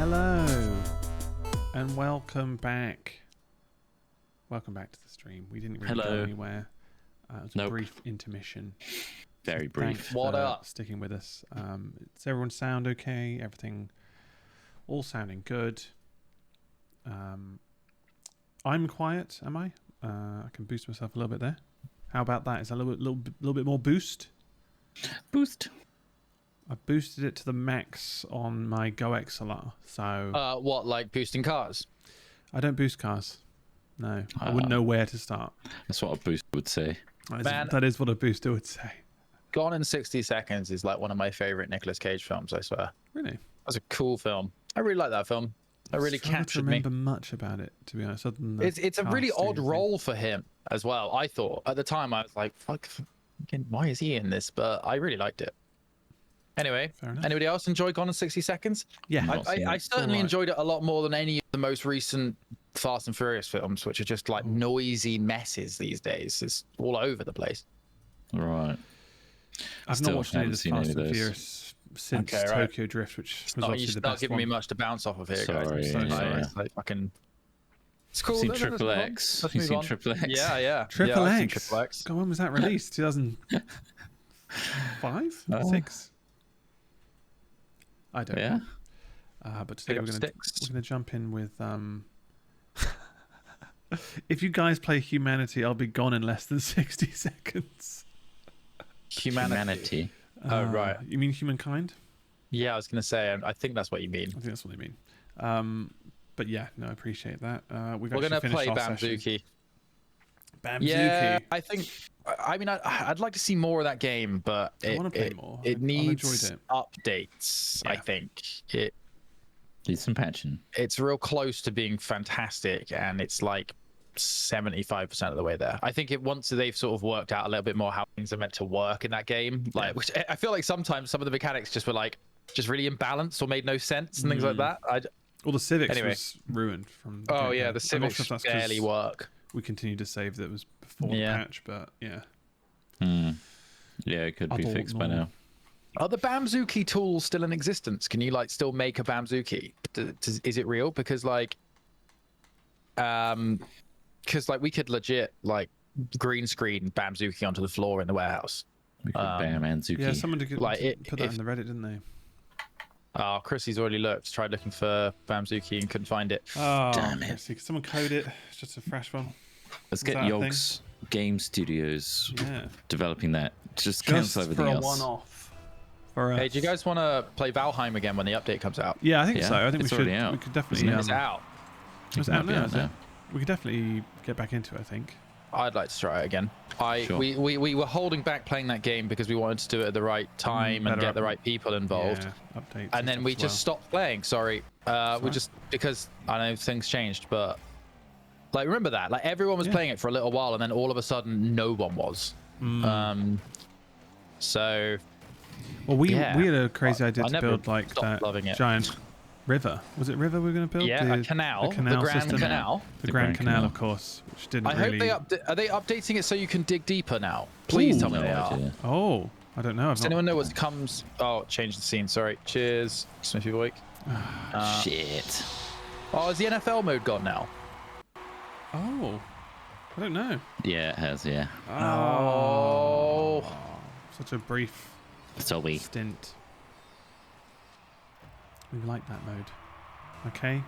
Hello and welcome back. Welcome back to the stream. We didn't really go anywhere. It was a brief intermission. Very brief. Thanks for sticking with us. Does everyone sound okay? Everything all sounding good. I'm quiet, am I? I can boost myself a little bit there. How about that? Is that a little bit more boost? Boost. I boosted it to the max on my Go XLR. So what, like boosting cars? I don't boost cars. No, I wouldn't know where to start. That's what a booster would say. That is what a booster would say. Gone in 60 Seconds is like one of my favorite Nicolas Cage films, I swear. Really? That's a cool film. I really like that film. It really captured me. I remember much about it, to be honest. Other than it's a really odd role for him as well, I thought. At the time, I was like, fuck, why is he in this? But I really liked it. Anyway, anybody else enjoy Gone in 60 Seconds? Yeah. I certainly enjoyed it a lot more than any of the most recent Fast and Furious films, which are just like noisy messes these days. It's all over the place. Right. I've not watched any of the Fast and Furious since Tokyo Drift, which was obviously the best one. You're not giving me much to bounce off of here, guys. I'm sorry. It's like fucking... It's cool. You've seen Triple X? You've seen Triple X? Yeah. Triple X? God, when was that released? 2005? 6? I don't know. But today we're gonna jump in with if you guys play Humanity, I'll be gone in less than 60 seconds. Humanity. Oh right. You mean Humankind? Yeah, I was gonna say. I think that's what you mean. I think that's what they mean. But yeah, no, I appreciate that. We're gonna play Bamzuki. Bamzuki. Yeah, I think. I mean, I'd like to see more of that game, but I want to play more. It needs updates. Yeah. I think it needs some patching. It's real close to being fantastic, and it's like 75% of the way there. I think once they've sort of worked out a little bit more how things are meant to work in that game, like which I feel like sometimes some of the mechanics just were like just really imbalanced or made no sense and things like that. Well, the civics was ruined from. The civics barely work. We continue to save that was before the patch, but yeah. Yeah, it could be fixed by now. Are the Bamzuki tools still in existence? Can you like still make a Bamzuki? Is it real? Because like we could legit like green screen Bamzuki onto the floor in the warehouse. We could Bamzuki. Yeah, someone put that in the Reddit, didn't they? Oh, Chrissy's already tried looking for Bamzuki and couldn't find it. Oh, damn it. Could someone code it? It's just a fresh one. Let's get Yogs Game Studios developing that. Just cancel everything else. Just for a one-off. Hey, do you guys want to play Valheim again when the update comes out? Yeah, I think so. I think we should. We could definitely. It's out. It's out now. We could definitely get back into it, I think. I'd like to try it again. We were holding back playing that game because we wanted to do it at the right time and get the right people involved. Yeah, updates and then we just stopped playing. Sorry. We just because I know things changed, but like remember that like everyone was playing it for a little while and then all of a sudden no one was. So. Well, we had a crazy idea to build like that giant river. Was it river we were going to build? Yeah, a canal. The Grand Canal. The Grand Canal, of course, which didn't really... I hope are they updating it so you can dig deeper now? Please tell me they are. Oh, I don't know. Does anyone know what comes... Oh, change the scene. Sorry. Cheers, Smithy Boy. Shit. Oh, is the NFL mode gone now? Oh, I don't know. Yeah, it has, yeah. Oh. Such a brief stint. We like that mode. Okay.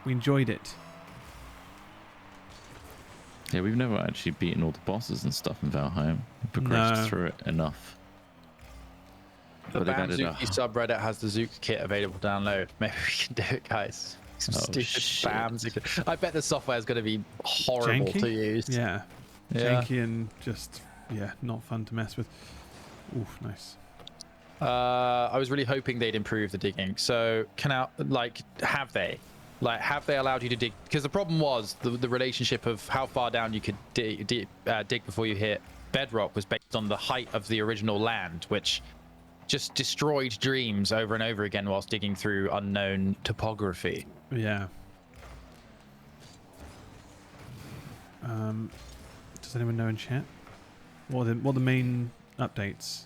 We enjoyed it. Yeah, we've never actually beaten all the bosses and stuff in Valheim. We progressed through it enough. The Bamzuki subreddit has the Zook kit available to download. Maybe we can do it, guys. Some stupid Bamzuki. I bet the software is going to be horrible to use. Yeah. Janky and just, not fun to mess with. Oof, nice. I was really hoping they'd improve the digging. So have they allowed you to dig? Because the problem was the relationship of how far down you could dig before you hit bedrock was based on the height of the original land, which just destroyed dreams over and over again whilst digging through unknown topography. Yeah. Does anyone know in chat? What are the main updates?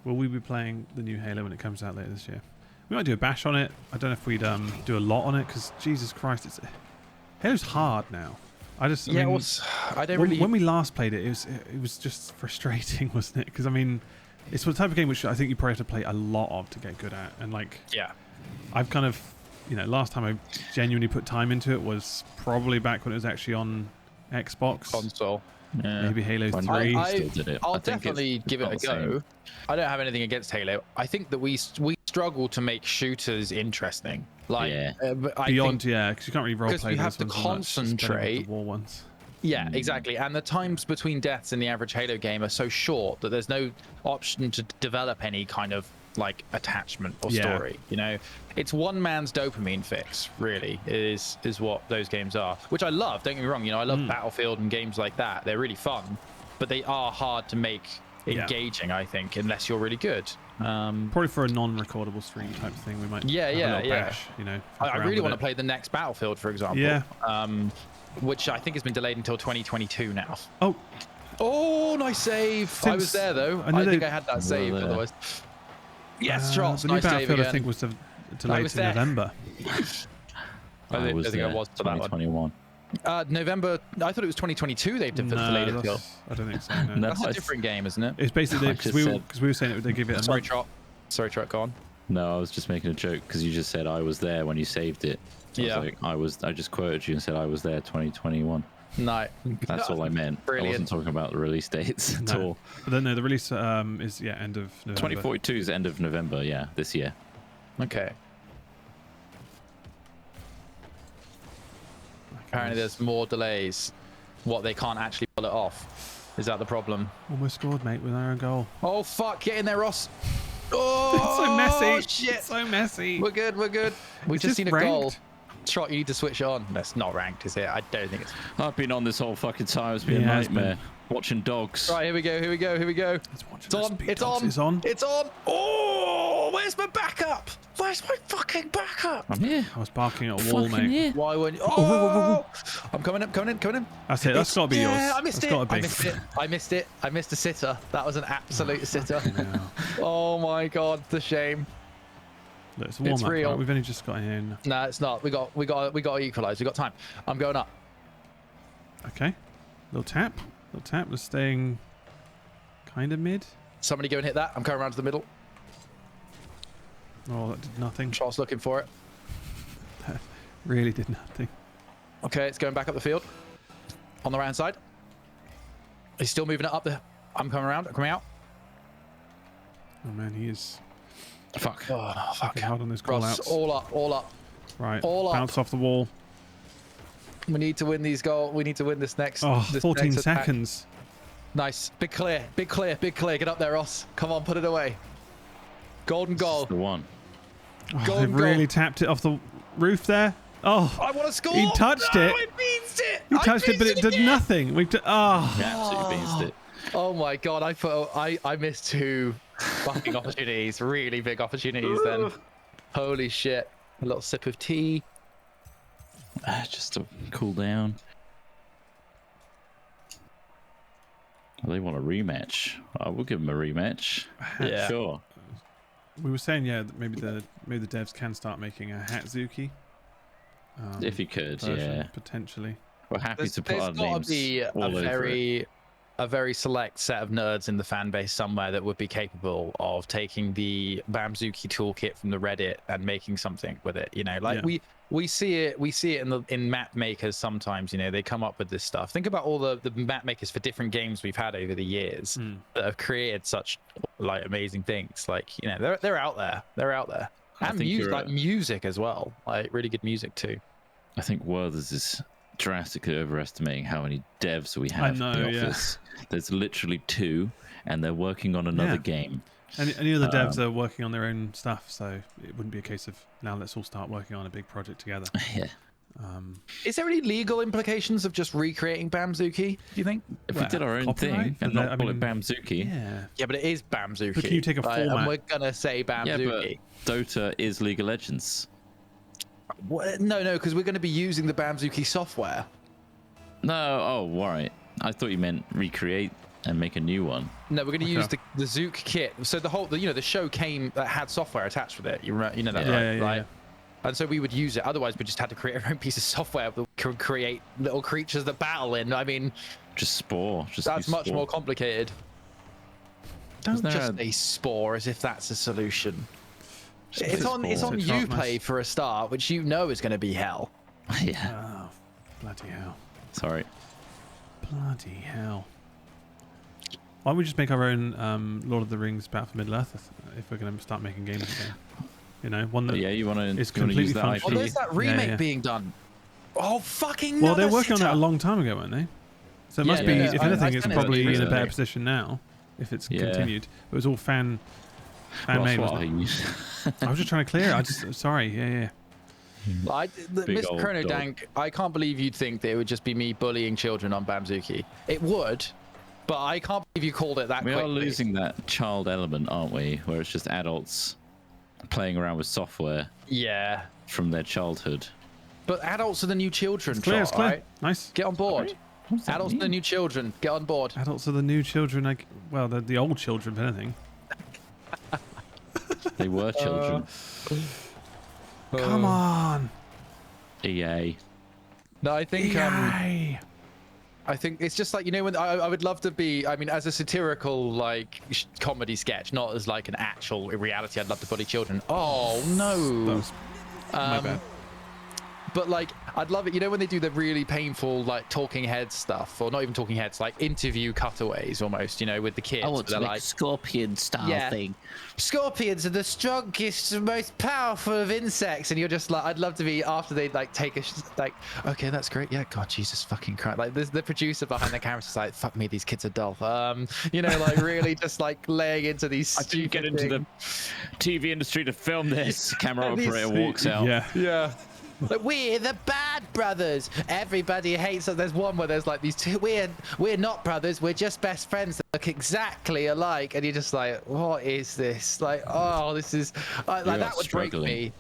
Will we be playing the new Halo when it comes out later this year? We might do a bash on it. I don't know if we'd do a lot on it because Jesus Christ, Halo's hard now. I mean, I don't really. When we last played it, it was just frustrating, wasn't it? Because I mean, it's the type of game which I think you probably have to play a lot of to get good at. And like, yeah, I've kind of, last time I genuinely put time into it was probably back when it was actually on Xbox console. Yeah. Maybe Halo 3. I'll definitely give it a go. I don't have anything against Halo. I think that we struggle to make shooters interesting. Like beyond, because you can't really role play. Because we have to concentrate. The war ones. Yeah, exactly. And the times between deaths in the average Halo game are so short that there's no option to develop any kind of like attachment or story. It's one man's dopamine fix, really, is what those games are, which I love. Don't get me wrong. I love Battlefield and games like that. They're really fun, but they are hard to make engaging, I think, unless you're really good. Probably for a non-recordable stream type thing, we might. Bash, I really want to play the next Battlefield, for example. Yeah. Which I think has been delayed until 2022 now. Oh, nice save! I was there though. I think I had that save otherwise. Yes, Trots. The new Battlefield, I think, was delayed to November. I think I was to 2021. November. I thought it was 2022. They've delayed it till. I don't think so. No. That's a different game, isn't it? It's basically because we were saying they give it. Sorry, Trot. Go on. No, I was just making a joke because you just said I was there when you saved it. I just quoted you and said I was there 2021. No, that's all I meant. Brilliant. I wasn't talking about the release dates at all. But no, the release is end of November. 2042 is end of November. Yeah, this year. Okay. Apparently, there's more delays. What, they can't actually pull it off? Is that the problem? Almost scored, mate, with our own goal. Oh fuck! Get in there, Ross. Oh, it's so messy. Shit. It's so messy. We're good. We just need a goal. Trot, you need to switch it on. That's not ranked, is it? I don't think it's. I've been on this whole fucking time. It's been a nightmare. Watching dogs. Right, here we go. It's on. Oh, where's my backup? Where's my fucking backup? I'm here. I was barking at a wall, mate. Here. Why weren't you? Oh, I'm coming in. That's it. That's got to be yours. I missed it. I missed a sitter. That was an absolute sitter. Oh my god, the shame. Look, it's a warm-up, real. Right? We've only just got in. No, it's not. We got to equalize. We got time. I'm going up. Okay. Little tap. We're staying kind of mid. Somebody go and hit that. I'm coming around to the middle. Oh, that did nothing. Charles looking for it. That really did nothing. Okay, it's going back up the field. On the right hand side. He's still moving it up there. I'm coming around. I'm coming out. Oh man, he is. Fuck. Oh, fuck. Hard on those call-outs. All up. Right. All bounce up. Off the wall. We need to win these goals. We need to win this next. Oh, this 14 next seconds. Nice. Big clear. Get up there, Ross. Come on, put it away. Golden goal. This is the one. Oh, they've really tapped it off the roof there. Oh, I want to score. He touched it. I beansed it. He touched it, but it did nothing. Absolutely beansed it. Oh my god! I missed two fucking opportunities. Really big opportunities then. Holy shit! A little sip of tea. Just to cool down. They want a rematch. We'll give them a rematch. Yeah, sure. We were saying, that maybe the devs can start making a Hatsuki. If you could, version, potentially. We're happy to put our names There's got to be all over it. a very select set of nerds in the fan base somewhere that would be capable of taking the Bamzuki toolkit from the Reddit and making something with it. We see it in map makers sometimes. They come up with this stuff. Think about all the map makers for different games we've had over the years that have created such amazing things. They're out there. And music as well, really good music too. I think Werther's is drastically overestimating how many devs we have in the office. There's literally 2, and they're working on another game. And any other devs are working on their own stuff, so it wouldn't be a case of now let's all start working on a big project together. Yeah. Is there any legal implications of just recreating Bamzuki, do you think? If we did our own thing and not call it Bamzuki. Yeah, but it is Bamzuki. But can you take a format? And we're going to say Bamzuki. Yeah, but Dota is League of Legends. What? No, because we're going to be using the Bamzuki software. No, all right. I thought you meant recreate and make a new one. No, we're going to use the Zook kit. So the show came that had software attached with it. You know that, right? And so we would use it. Otherwise, we just had to create our own piece of software that could create little creatures that battle in. I mean, just Spore. That's much more complicated. Don't just say Spore as if that's a solution. It's on Uplay for a start, which you know is going to be hell. Yeah. Oh, bloody hell. Sorry. Bloody hell. Why don't we just make our own Lord of the Rings Battle for Middle-earth if we're going to start making games again? You know, one that you want to is completely functional. Oh, there's that remake being done. Oh, fucking well, they're working on that a long time ago, weren't they? So it must be, if anything, it's probably in a better position now if it's continued. It was all fan made, wasn't it? I was just trying to clear it. Sorry. Mr. Chronodank, I can't believe you'd think that it would just be me bullying children on Bamzuki. It would, but I can't believe you called it that quickly. We are losing that child element, aren't we? Where it's just adults playing around with software. Yeah. From their childhood. But adults are the new children, it's clear. Right? Nice. Get on board. Adults are the new children. Get on board. Adults are the new children. Well, they're the old children, if anything. They were children. Come on. EA. No, I think EA. I think it's just like, you know, when I would love to be, I mean, as a satirical like comedy sketch, not as like an actual reality. I'd love to bully children. Oh no. That was my bad. But like, I'd love it. You know, when they do the really painful like talking heads stuff, or not even talking heads, like interview cutaways almost, you know, with the kids. I want to make scorpion style thing. Scorpions are the strongest, most powerful of insects, and you're just like, I'd love to be after they like take okay, that's great. Yeah, God, Jesus fucking Christ. Like, there's the producer behind the camera is like, fuck me, these kids are dull. You know, like really just like laying into these. I didn't get into the TV industry to film this. Camera operator walks out. Yeah. Like, we're the bad brothers. Everybody hates us. There's one where there's like these two. We're not brothers. We're just best friends that look exactly alike. And you're just like, what is this? Like, oh, this is like that would break me.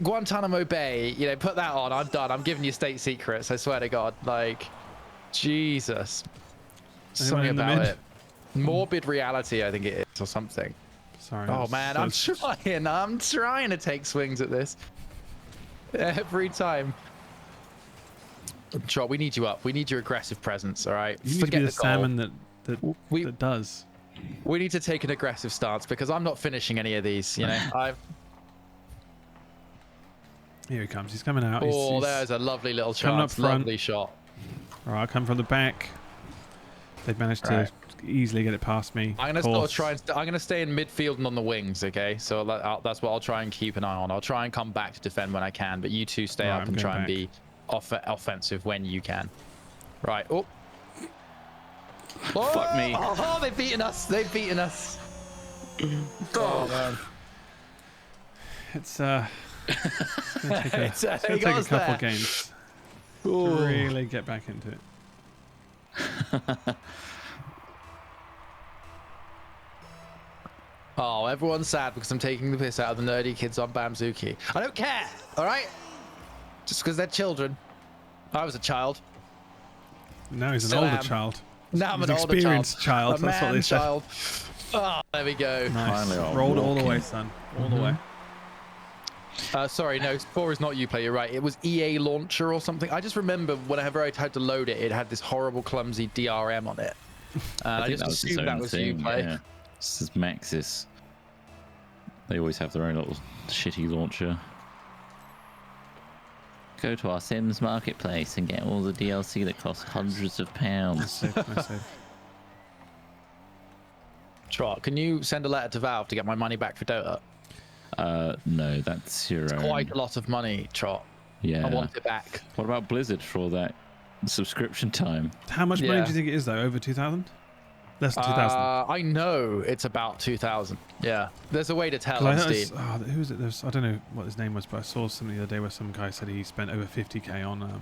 Guantanamo Bay. You know, put that on. I'm done. I'm giving you state secrets. I swear to God. Like, Jesus. Something about it. Morbid reality, I think it is, or something. Sorry. Oh man, I'm trying to take swings at this. Every time. Trot, we need you up. We need your aggressive presence, all right? You need to be the salmon that does. We need to take an aggressive stance because I'm not finishing any of these, you know? Here he comes. He's coming out. Oh, there's a lovely little chance. Lovely shot. All right, I'll come from the back. They've managed to easily get it past me. I'm gonna sort of try and I'm gonna stay in midfield and on the wings, okay? So that's what I'll try and keep an eye on. I'll try and come back to defend when I can, but you two stay up and try and be offensive when you can. Right. Oh. Fuck me. Oh, they've beaten us. They've beaten us. Oh man. It's gonna take a couple games to really get back into it. Oh, everyone's sad because I'm taking the piss out of the nerdy kids on Bamzuki. I don't care, all right? Just because they're children. I was a child. Now he's an older child. Now I'm an older experienced child. A That's what they child. Oh, there we go. Nice. Rolled all the way, son. All the way. Sorry, no, Spore is not Uplay. You're right. It was EA Launcher or something. I just remember whenever I tried to load it, it had this horrible, clumsy DRM on it. I just assumed that was Uplay. Yeah. This is Maxis. They always have their own little shitty launcher. Go to our Sims marketplace and get all the DLC that costs hundreds of pounds. Trot, can you send a letter to Valve to get my money back for Dota? No, that's your own. Quite a lot of money, Trot. Yeah. I want it back. What about Blizzard for all that subscription time? How much money do you think it is, though? Over 2,000? Less than 2,000. I know it's about 2,000. Yeah. There's a way to tell on Steam. Who was it? I don't know what his name was, but I saw something the other day where some guy said he spent over 50k on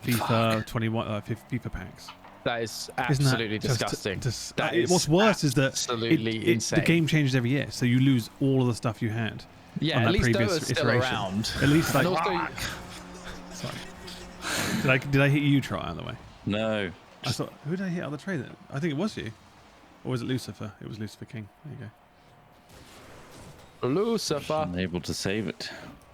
FIFA 21 FIFA packs. That is absolutely disgusting. What's worse is that absolutely insane. The game changes every year, so you lose all of the stuff you had. Yeah, at least Dota's still around. At least like. Also, sorry. Did I hit you, Troy, out of the way? No. I thought, who did I hit on the trade then? I think it was you. Or was it Lucifer? It was Lucifer King. There you go. Lucifer. Unable to save it.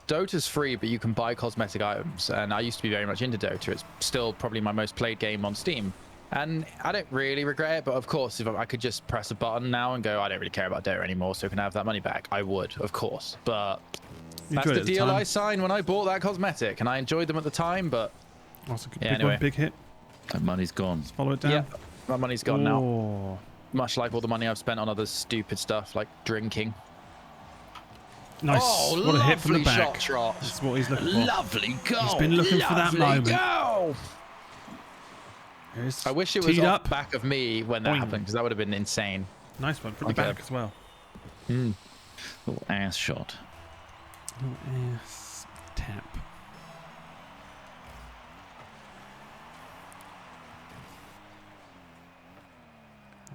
Dota's free, but you can buy cosmetic items. And I used to be very much into Dota. It's still probably my most played game on Steam. And I don't really regret it, but of course, if I could just press a button now and go, I don't really care about Dota anymore, so I can have that money back, I would, of course. But that's the deal I signed when I bought that cosmetic, and I enjoyed them at the time, but... Also, anyway. Big hit. That money's gone. Let's follow it down. Yeah, my money's gone now. Much like all the money I've spent on other stupid stuff, like drinking. Nice. Oh, what a hit from the back. Shot. That's what he's looking for. Lovely goal. He's been looking for that moment. Goal. I wish it was off the back of me when that happened, because that would have been insane. Nice one from the back as well. Little ass shot. Little ass tap.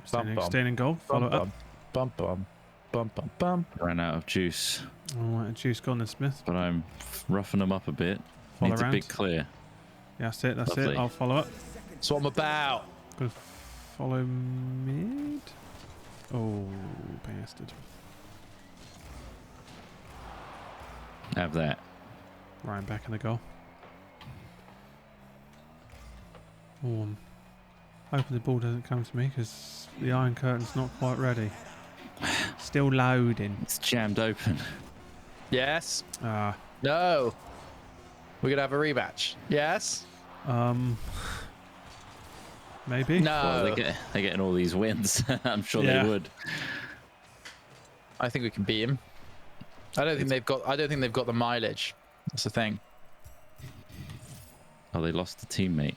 Staying in goal. Follow up. Bum bum bum bum bum. Ran out of juice. All right, juice gone, then Smith. But I'm roughing them up a bit. Follow Needs around. a big clear. Yeah, that's it. That's Lovely. it. I'll follow up. That's what I'm about. Gonna follow mid. Oh, bastard. Have that. Ryan back in the goal. Oh, I'm hoping the ball doesn't come to me because the Iron Curtain's not quite ready. Still loading. It's jammed open. Yes. Ah. No. We're gonna have a rematch. Yes. Maybe. No. Well, they're getting all these wins. I'm sure they would. I think we can beat him. I don't think they've got the mileage. That's the thing. Oh, they lost a teammate.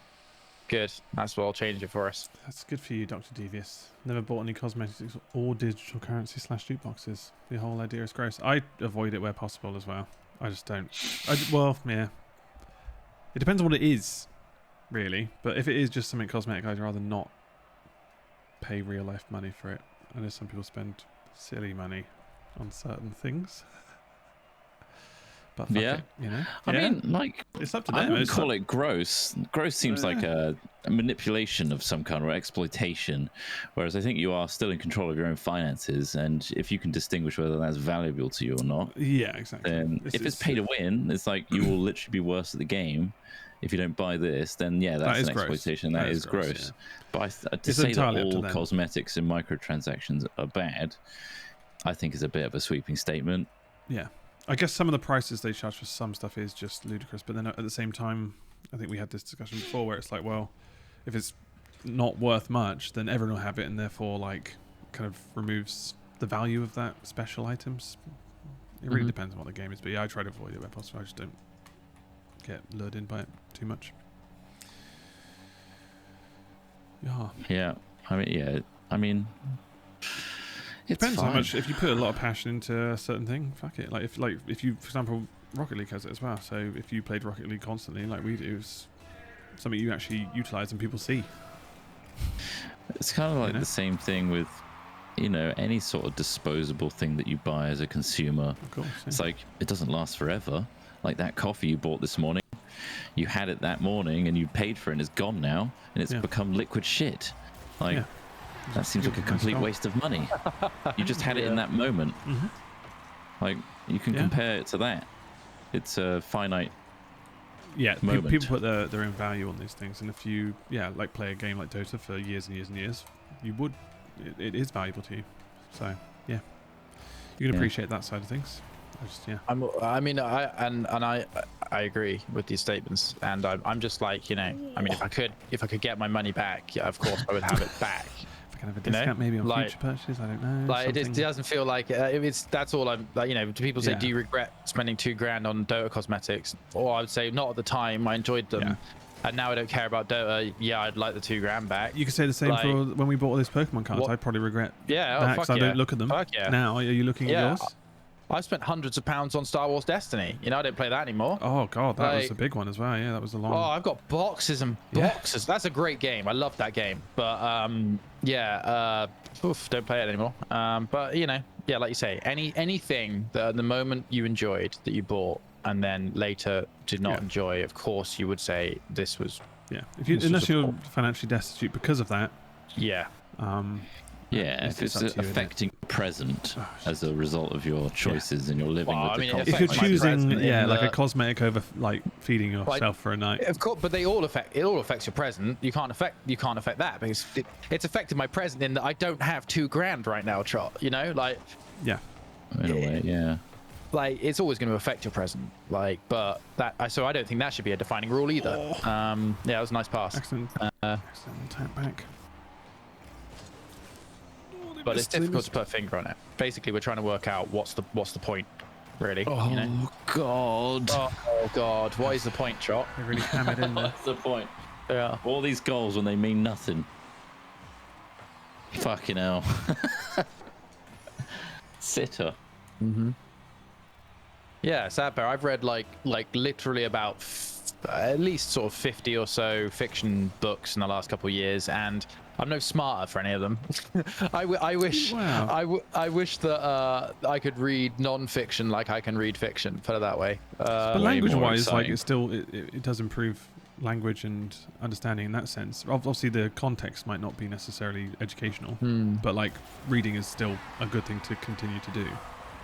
Good. That's what I'll change it for us. That's good for you, Dr. Devious. Never bought any cosmetics or digital currency / loot boxes. The whole idea is gross. I avoid it where possible as well. I just don't. Well, yeah. It depends on what it is, really. But if it is just something cosmetic, I'd rather not pay real life money for it. I know some people spend silly money on certain things. But fuck it, you know? I mean, like, it's up to them. I wouldn't call it gross. Gross seems like a manipulation of some kind or exploitation, whereas I think you are still in control of your own finances, and if you can distinguish whether that's valuable to you or not, yeah, exactly. Then if it's pay to win, it's like you will literally be worse at the game if you don't buy this. Then yeah, that's an exploitation. That is gross. Yeah. But to say that all cosmetics and microtransactions are bad, I think is a bit of a sweeping statement. Yeah. I guess some of the prices they charge for some stuff is just ludicrous, but then at the same time, I think we had this discussion before where it's like, well, if it's not worth much, then everyone will have it, and therefore, like, kind of removes the value of that special items. It really depends on what the game is, but yeah, I try to avoid it where possible. I just don't get lured in by it too much. Yeah. Yeah. I mean. It depends how much. If you put a lot of passion into a certain thing, fuck it. Like if you, for example, Rocket League has it as well. So if you played Rocket League constantly, like we do, it's something you actually utilize and people see. It's kind of like the same thing with, any sort of disposable thing that you buy as a consumer. Of course. Yeah. It's like it doesn't last forever. Like that coffee you bought this morning, you had it that morning and you paid for it and it's gone now and it's become liquid shit. Like. Yeah. That seems like a complete waste of money. You just had it in that moment. Like, you can compare it to that. It's a finite moment. People put their own value on these things. And if you, like play a game like Dota for years and years and years, you would, it is valuable to you. So, yeah. You can appreciate that side of things. I agree with these statements, and I'm just like, if I could get my money back, of course I would have it back. Kind of a discount maybe on future purchases, I don't know. Like it doesn't feel like that's all I'm like. Do people say, do you regret spending $2,000 on Dota cosmetics? Or I would say not at the time. I enjoyed them, and now I don't care about Dota. Yeah, I'd like the $2,000 back. You could say the same for when we bought all these Pokemon cards. I'd probably regret that because I don't look at them now. Are you looking at yours? I've spent hundreds of pounds on Star Wars Destiny. I don't play that anymore. Oh god, that was a big one as well. Yeah, that was a long. Oh, I've got boxes and boxes. That's a great game. I love that game. But don't play it anymore. But like you say, anything that at the moment you enjoyed that you bought and then later did not enjoy, of course you would say this was Yeah, unless you're financially destitute because of that. Yeah. Yeah, if it's affecting the present as a result of your choices and you're living with the if you're choosing, like a cosmetic over like feeding yourself for a night. Of course, but it all affects your present. You can't affect that because it's affected my present in that I don't have $2,000 right now, Trot. You know, like. Yeah. In a way, yeah. Like it's always going to affect your present. Like, but so I don't think that should be a defining rule either. Yeah, that was a nice pass. Excellent. Excellent tap back. But it's difficult to put a finger on it. Basically, we're trying to work out what's the point, really. Oh, you know? God. Oh God. What is the point, Trot? They really hammered in there. What's the point? Yeah. All these goals when they mean nothing. Fucking hell. Sitter. Yeah, sad bear. I've read like literally about at least sort of 50 or so fiction books in the last couple of years, and I'm no smarter for any of them. I wish that I could read non-fiction like I can read fiction. Put it that way. But language-wise, like it does improve language and understanding in that sense. Obviously, the context might not be necessarily educational, but like reading is still a good thing to continue to do,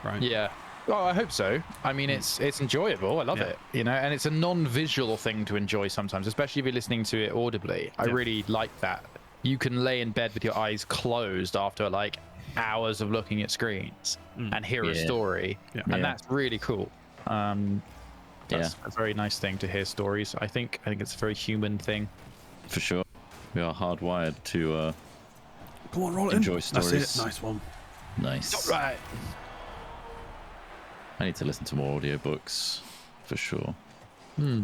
right? Yeah. Well, I hope so. I mean, it's enjoyable. I love it, you know, and it's a non-visual thing to enjoy sometimes, especially if you're listening to it audibly. I really like that. You can lay in bed with your eyes closed after like hours of looking at screens and hear a story, and that's really cool. That's a very nice thing to hear stories. I think it's a very human thing. For sure, we are hardwired to come on, roll enjoy stories. That's it. Nice one. Nice. All right. I need to listen to more audiobooks for sure. It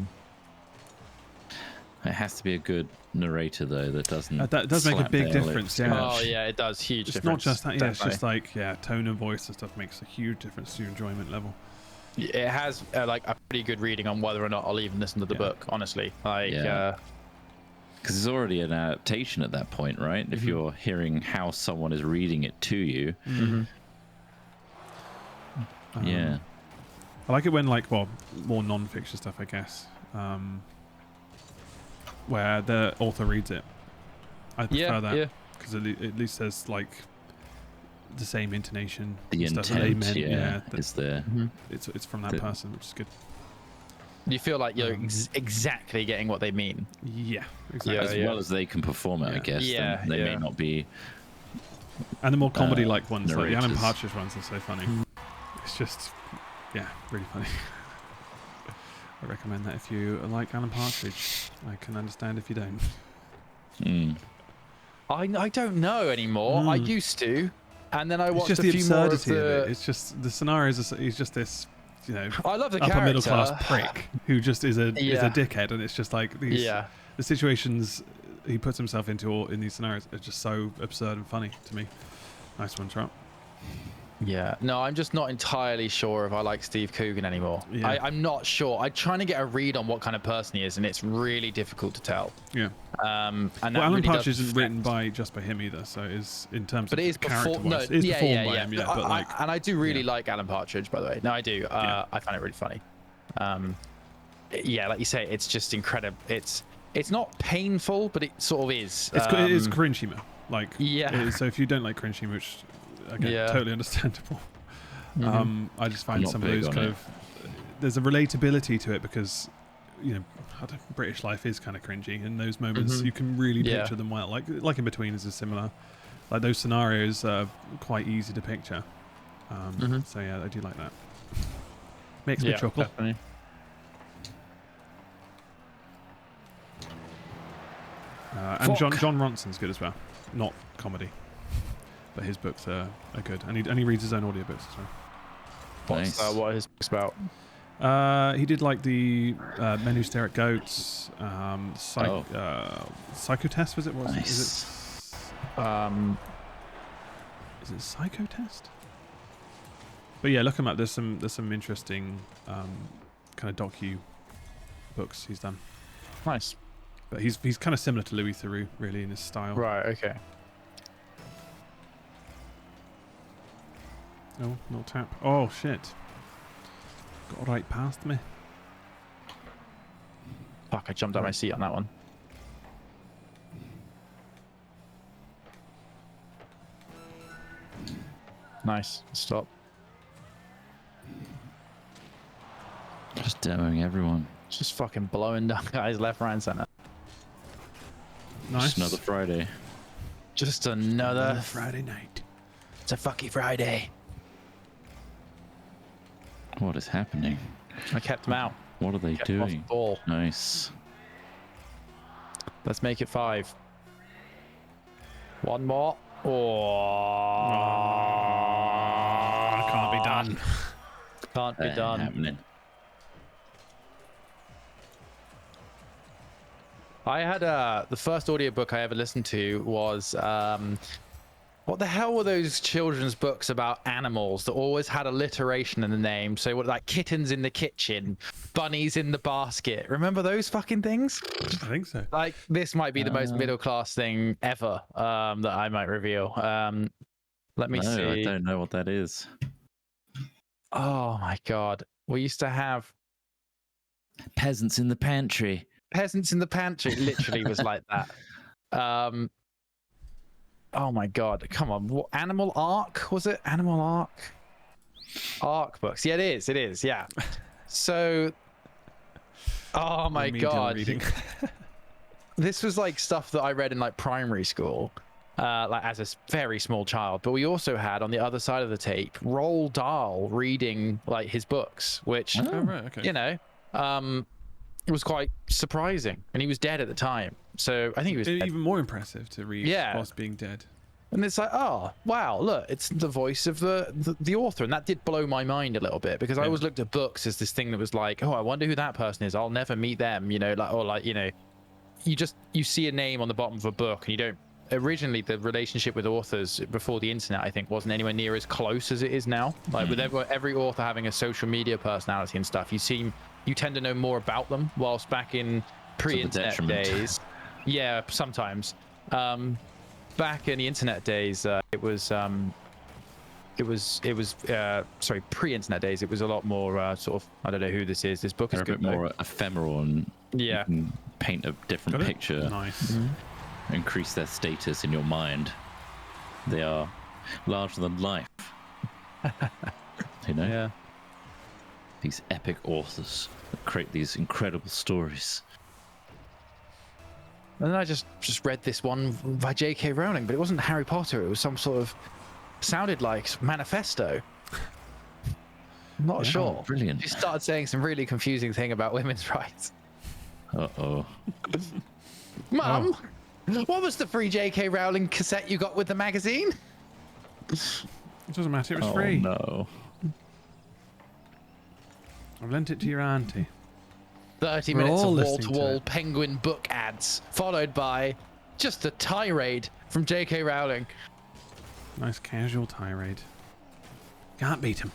has to be a good narrator though that doesn't. That does make a big difference. Yeah. Oh yeah, it does. Huge it's difference. Not just that. Yeah, it's just like tone of voice and stuff makes a huge difference to your enjoyment level. It has like a pretty good reading on whether or not I'll even listen to the book. Honestly, like. Because it's already an adaptation at that point, right? If you're hearing how someone is reading it to you. Yeah. I like it when more non-fiction stuff, I guess, where the author reads it. I prefer that because at least there's like the same intonation. The intent, stuff that they meant, is there. It's from that person, which is good. You feel like you're exactly getting what they mean. Yeah, exactly. As well as they can perform it, I guess. Yeah, they may not be. And the more comedy-like ones, narrators. like the Alan Partridge ones, are so funny. It's just, really funny. I recommend that if you like Alan Partridge. I can understand if you don't. I don't know anymore. I used to, and then I watched a few more of of it. It's just the scenarios. He's just this, I love the upper character. middle class prick who just is a dickhead, and it's just like these the situations he puts himself into in these scenarios are just so absurd and funny to me. Nice one, Trump. Yeah, no, I'm just not entirely sure if I like Steve Coogan anymore. I'm not sure. I'm trying to get a read on what kind of person he is, and it's really difficult to tell. Yeah. And Alan really Partridge isn't written by him either, so it is in terms of character-wise. No, it is performed by him, but and I do really like Alan Partridge, by the way. No, I do. I find it really funny. Like you say, it's just incredible. It's not painful, but it sort of is. It's cringe humor. So if you don't like cringe humor, which again, totally understandable. I just find some of those kind of there's a relatability to it because British life is kind of cringy. In those moments, you can really picture them well. Like In Between is similar. Like those scenarios are quite easy to picture. So yeah, I do like that. Makes me chuckle. Definitely. And John Ronson's good as well. Not comedy, but his books are good. And he reads his own audiobooks as well. Nice. What are his books about? He did like the Men Who Stare at Goats, Psychotest, was it? Nice. Is it Psychotest? But yeah, look him up. There's some interesting kind of docu books he's done. Nice. But he's kind of similar to Louis Theroux, really, in his style. Right. Okay. Oh, no tap. Oh shit! Got right past me. Fuck! I jumped out my seat on that one. Nice. Stop. Just demoing everyone. Just fucking blowing down guys left, right, and center. Nice. Just another Friday. Just another Friday night. It's a fucky Friday. What is happening? I kept him out. What are they doing? Off the ball. Nice. Let's make it 5. One more. Oh, can't be done. Can't be done. Happening. I had the first audiobook I ever listened to was what the hell were those children's books about animals that always had alliteration in the name? So what, like kittens in the kitchen, bunnies in the basket. Remember those fucking things? I think so. Like this might be the most middle class thing ever that I might reveal. Let me see. I don't know what that is. Oh my god, we used to have Peasants in the pantry. Peasants in the pantry. It literally was like that. Oh my god, come on. What, Animal Arc? Was it Animal Arc? Arc books. Yeah, it is. Yeah. So, oh my god. This was like stuff that I read in like primary school, like as a very small child. But we also had on the other side of the tape Roald Dahl reading like his books, which, you know, it was quite surprising. And he was dead at the time. So I think he was even more impressive to read whilst being dead. And it's like, oh wow, look, it's the voice of the author. And that did blow my mind a little bit, because I always looked at books as this thing that was like, oh, I wonder who that person is. I'll never meet them, you know, like, or like, you know, you see a name on the bottom of a book, and you don't. Originally, the relationship with authors before the internet, I think, wasn't anywhere near as close as it is now. Like with every author having a social media personality and stuff, you tend to know more about them, whilst back in pre-internet days, yeah, sometimes. Back in the internet days, it was pre-internet days. It was a lot more sort of, I don't know who this is. This book is a bit more ephemeral, and you can paint a different picture. Nice. Increase their status in your mind. They are larger than life. You know? Yeah. These epic authors that create these incredible stories. And then I just read this one by J.K. Rowling, but it wasn't Harry Potter. It was some sort of, sounded like manifesto. I'm not sure. Brilliant. She started saying some really confusing thing about women's rights. Uh-oh. Mum, what was the free J.K. Rowling cassette you got with the magazine? It doesn't matter, it was free. No. I've lent it to your auntie. 30 minutes of wall-to-wall Penguin book ads, followed by just a tirade from J.K. Rowling. Nice casual tirade. Can't beat him.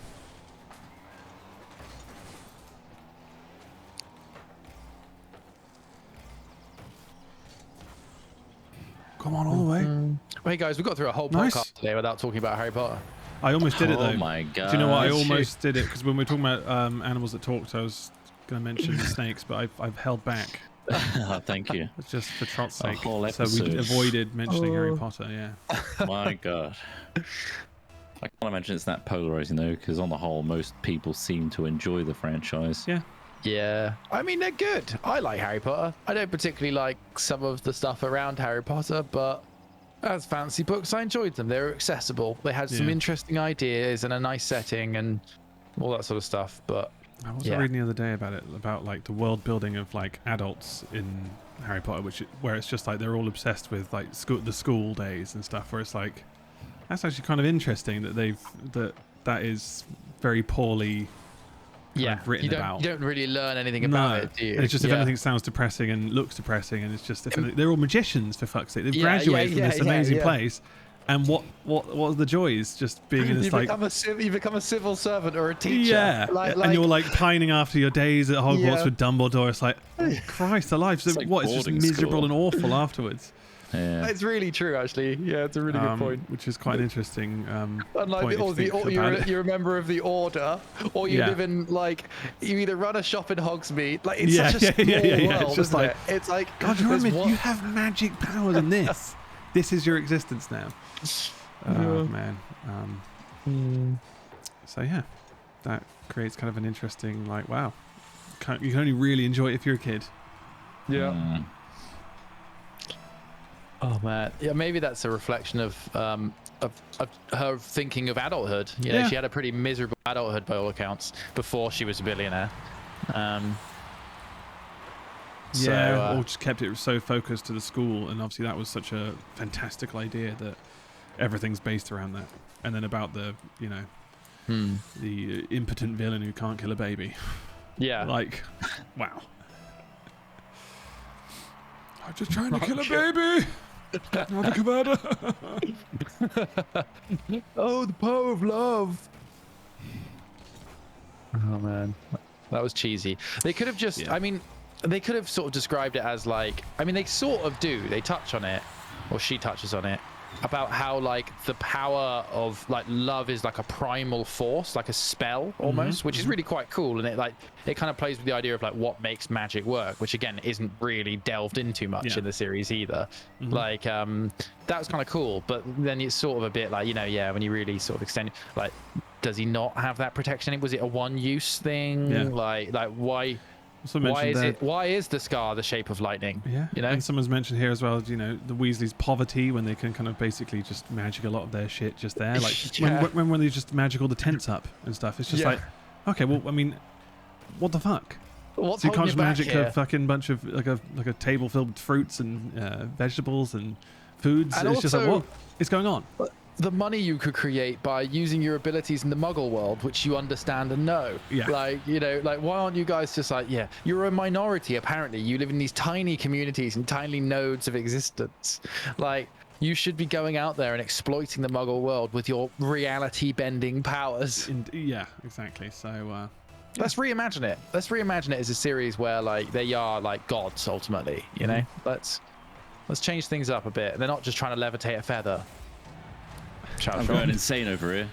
Come on, all the way. Well, hey guys, we got through a whole podcast today without talking about Harry Potter. I almost did it though. Oh my god! Do you know what? I almost did it, because when we were talking about animals that talked, I was going to mention the snakes, but I've held back. Thank you. It's just for trot's sake. Whole so we avoided mentioning Harry Potter. Yeah. My god. I can't imagine it's that polarizing though, because on the whole, most people seem to enjoy the franchise. Yeah. Yeah, I mean, they're good. I like Harry Potter. I don't particularly like some of the stuff around Harry Potter, but as fantasy books, I enjoyed them. They were accessible. They had some interesting ideas and a nice setting and all that sort of stuff. But I was reading the other day about it, about like the world building of like adults in Harry Potter, where it's just like they're all obsessed with like the school days and stuff. Where it's like, that's actually kind of interesting that that is very poorly written about. You don't really learn anything about it, do you? It's just if anything sounds depressing and looks depressing, and it's just they're all magicians, for fuck's sake. They've graduated from this amazing place, and what are the joys? Just being in this you become a civil servant or a teacher. Yeah, and you're like pining after your days at Hogwarts with Dumbledore. It's like, oh Christ alive! So what? It's just miserable and awful afterwards. Yeah. It's really true, actually. Yeah, it's a really good point. Which is quite an interesting Unlike you're a member of the Order, or you live in, like, you either run a shop in Hogsmeade. Like, it's such a small world, it's just like, it's like, God, you have magic powers in this. This is your existence now. Oh, man. So yeah, that creates kind of an interesting, like, wow, you can only really enjoy it if you're a kid. Yeah. Oh man, yeah. Maybe that's a reflection of her thinking of adulthood. You know, she had a pretty miserable adulthood by all accounts before she was a billionaire. Or just kept it so focused to the school, and obviously that was such a fantastical idea that everything's based around that. And then about the, you know, the impotent villain who can't kill a baby. Yeah. Like, wow. I'm just trying to kill a baby. Not a commander. Oh, the power of love. Oh man, that was cheesy. They could have just, I mean, they could have sort of described it as like, I mean, they sort of do. They touch on it, or she touches on it, about how like the power of like love is like a primal force, like a spell almost, which is really quite cool. And it kind of plays with the idea of like what makes magic work, which again isn't really delved into much in the series either. Like that was kind of cool, but then it's sort of a bit like, you know, when you really sort of extend, like, does he not have that protection? Was it a one-use thing? Like why? Why is the scar the shape of lightning? Yeah, you know. And someone's mentioned here as well, you know, the Weasleys' poverty, when they can kind of basically just magic a lot of their shit just there. Like when they just magic all the tents up and stuff. It's just like, okay, well, I mean, what the fuck? What's so you can't just magic here? a fucking bunch of like a table filled with fruits and vegetables and foods. And it's just like, what is going on? The money you could create by using your abilities in the Muggle world, which you understand and know. Like, you know, like, why aren't you guys just like, you're a minority, apparently. You live in these tiny communities and tiny nodes of existence. Like, you should be going out there and exploiting the Muggle world with your reality-bending powers. Yeah, exactly. So, let's reimagine it. Let's reimagine it as a series where, like, they are, like, gods, ultimately, you know? Let's change things up a bit. They're not just trying to levitate a feather. I'm going insane over here.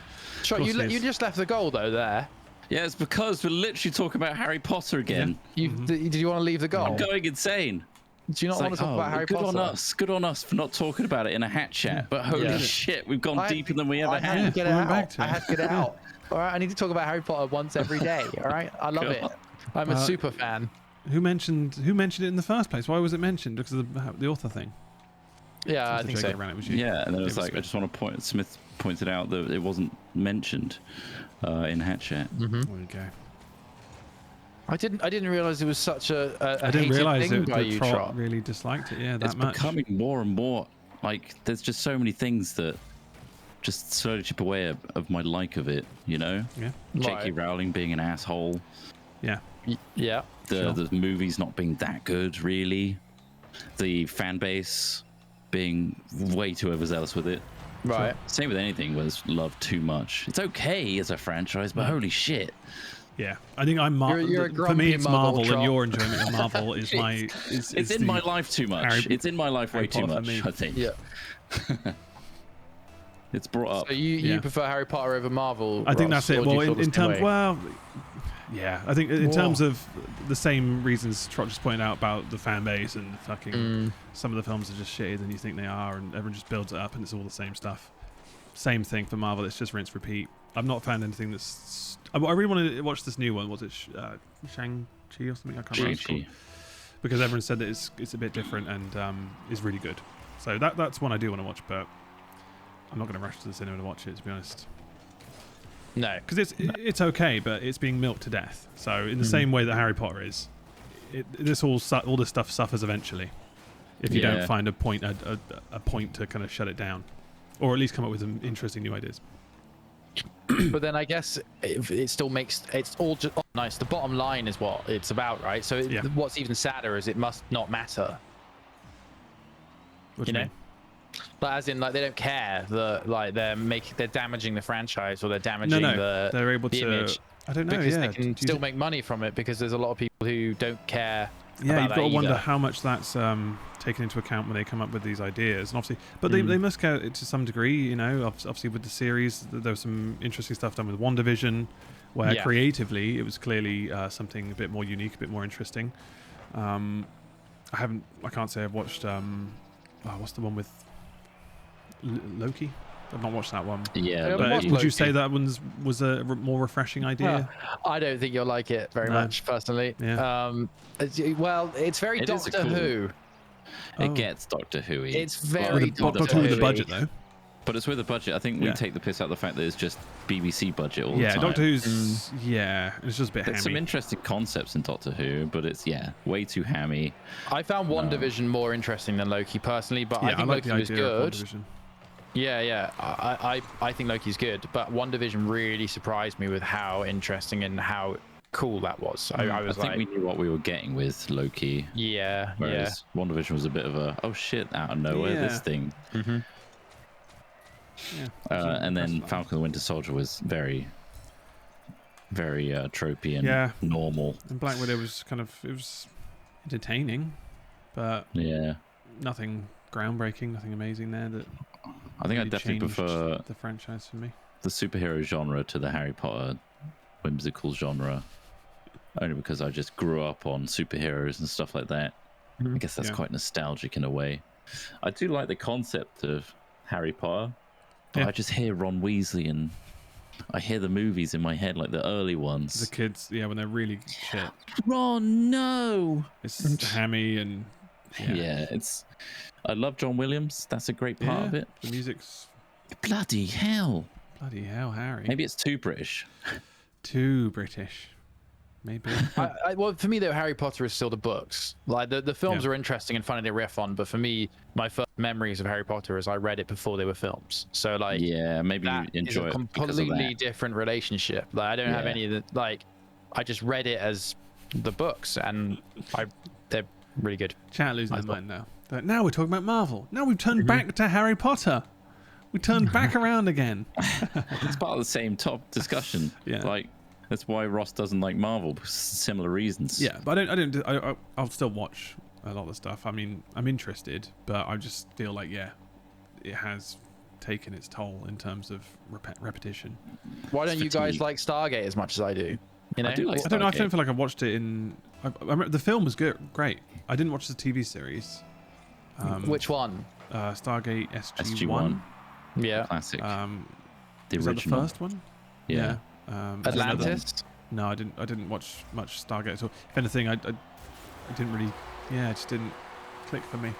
You just left the goal though there. Yeah, it's because we're literally talking about Harry Potter again. Did you want to leave the goal? I'm going insane. Do you not want to talk about Harry Potter? Good on us for not talking about it in a hat chat. But holy shit, we've gone deeper than we ever had. I had to get it out. All right, I need to talk about Harry Potter once every day. All right, I love it. I'm a super fan. Who mentioned it in the first place? Why was it mentioned? Because of the author thing. Yeah, I think so. Yeah, and then it was like, I just want to point. Smith pointed out that it wasn't mentioned in hat chat. There you go. I didn't realize it was such a I didn't realize thing that by you, Trott really disliked it. Yeah, that much. It's becoming more and more like there's just so many things that just slowly chip away of my like of it. You know. Yeah. J.K. Rowling being an asshole. Yeah. Yeah. The movies not being that good, really. The fan base being way too overzealous with it. Right. Same with anything was loved too much. It's okay as a franchise, but holy shit. Yeah, I think I'm for me it's Marvel, and your enjoyment of Marvel is my. It's in my life too much. It's in my life way too much. I think. Yeah. It's brought up. So you prefer Harry Potter over Marvel? I think that's it. Well, in terms, yeah, I think in terms of the same reasons Trott just pointed out about the fan base and fucking some of the films are just shittier than you think they are, and everyone just builds it up and it's all the same stuff. Same thing for Marvel. It's just rinse repeat. I've not found anything that's. I really want to watch this new one. Was it Shang-Chi or something? I can't remember. Shang-Chi. Because everyone said that it's a bit different and is really good. So that's one I do want to watch, but I'm not going to rush to the cinema to watch it, to be honest. No, because it's okay, but it's being milked to death. So in the same way that Harry Potter is, all this stuff suffers eventually, if you don't find a point to kind of shut it down, or at least come up with some interesting new ideas. But then I guess it still makes it's all just nice. The bottom line is what it's about, right? So what's even sadder is it must not matter. What do you mean? But as in, like, they don't care that, like, they're damaging the franchise or they're damaging they're able the to image. I don't know. Because they can still make money from it because there's a lot of people who don't care. Yeah, you've got to wonder either. how much that's taken into account when they come up with these ideas, and obviously, but they must care to some degree. You know, obviously with the series, there was some interesting stuff done with WandaVision, where creatively it was clearly something a bit more unique, a bit more interesting. I can't say I've watched. What's the one with Loki? I've not watched that one. Yeah, but would you say that was a more refreshing idea? I don't think you'll like it very much, personally. Yeah. Well, it's very Doctor Who. It gets Doctor Who. It's very Doctor Who with the budget though. But it's with the budget. I think we take the piss out of the fact that it's just BBC budget all the time. Yeah, Doctor Who's it's just a bit hammy. There's some interesting concepts in Doctor Who, but it's way too hammy. I found WandaVision more interesting than Loki personally, but I think Loki was good. Yeah, I think Loki's good, but WandaVision really surprised me with how interesting and how cool that was. I think we knew what we were getting with Loki. Yeah, whereas WandaVision was a bit of a oh shit out of nowhere this thing. And then Falcon and the Winter Soldier was very, very tropey and normal. And Black Widow was it was entertaining, but nothing groundbreaking, nothing amazing there. That I think I definitely prefer the franchise for me. The superhero genre to the Harry Potter whimsical genre, only because I just grew up on superheroes and stuff like that. I guess that's quite nostalgic in a way. I do like the concept of Harry Potter. I just hear Ron Weasley and I hear the movies in my head, like the early ones. The kids, when they're really shit. Ron, no! It's hammy and... it's... I love John Williams. That's a great part of it. The music's... Bloody hell. Bloody hell, Harry. Maybe it's too British. Too British. Maybe. Well, for me, though, Harry Potter is still the books. Like the films are interesting and funny to riff on, but for me, my first memories of Harry Potter is I read it before they were films. So like, maybe you enjoy it. A completely different relationship. Like I don't have any of the like. I just read it as the books, and they're really good. Chat losing their mind now. But now we're talking about Marvel. Now we've turned back to Harry Potter. We turned back around again. It's part of the same top discussion. Like. That's why Ross doesn't like Marvel, for similar reasons. Yeah, but I'll still watch a lot of stuff. I mean, I'm interested, but I just feel like, it has taken its toll in terms of repetition. Why don't you guys like Stargate as much as I do? You know? I do like Stargate. I don't feel like I watched it in... I remember the film was great. I didn't watch the TV series. Which one? Stargate SG-1. Yeah. Classic. The original. Was that the first one? Yeah. Atlantis? No, I didn't watch much Stargate at all. If anything, I didn't really. It just didn't click for me.